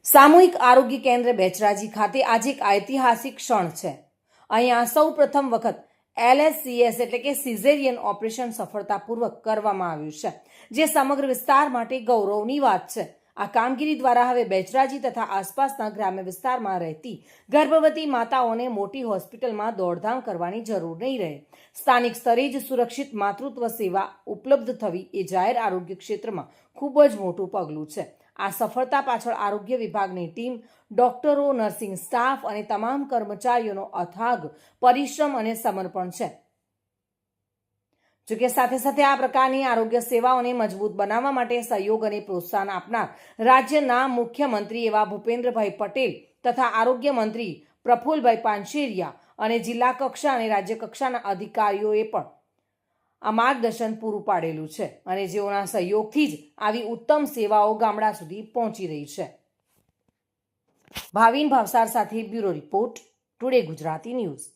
સામૂહિક આરોગ્ય કેન્દ્ર બેચરાજી ખાતે આજે એક ઐતિહાસિક ક્ષણ છે। અહીંયા સૌ પ્રથમ વખત LSCS એટલે કે સિઝેરિયન ઓપરેશન સફળતાપૂર્વક કરવામાં આવ્યું છે, જે સમગ્ર વિસ્તાર માટે ગૌરવની વાત છે। આ કામગીરી દ્વારા હવે બેચરાજી તથા આસપાસના ગ્રામ્ય વિસ્તારમાં રહેતી ગર્ભવતી માતાઓને મોટી હોસ્પિટલમાં દોડધામ કરવાની જરૂર નહીં રહે। સ્થાનિક સ્તરે જ સુરક્ષિત માતૃત્વ સેવા ઉપલબ્ધ થવી એ જાહેર આરોગ્ય ક્ષેત્રમાં ખૂબ જ મોટું પગલું છે। આ સફળતા પાછળ આરોગ્ય વિભાગની ટીમ, ડોક્ટરો, નર્સિંગ સ્ટાફ અને તમામ કર્મચારીઓનો અથાગ પરિશ્રમ અને સમર્પણ છે। જોકે સાથે સાથે આ પ્રકારની આરોગ્ય સેવાઓને મજબૂત બનાવવા માટે સહયોગ અને પ્રોત્સાહન આપનાર રાજ્યના મુખ્યમંત્રી એવા ભૂપેન્દ્રભાઈ પટેલ તથા આરોગ્ય મંત્રી પ્રફુલભાઈ પાનશેરિયા અને જિલ્લા કક્ષા અને રાજ્ય કક્ષાના અધિકારીઓએ પણ આ માર્ગદર્શન પૂરું પાડેલું છે અને જેઓના સહયોગથી જ આવી ઉત્તમ સેવાઓ ગામડા સુધી પહોંચી રહી છે। ભાવિન ભાવસાર સાથે bureau report, today Gujarati news.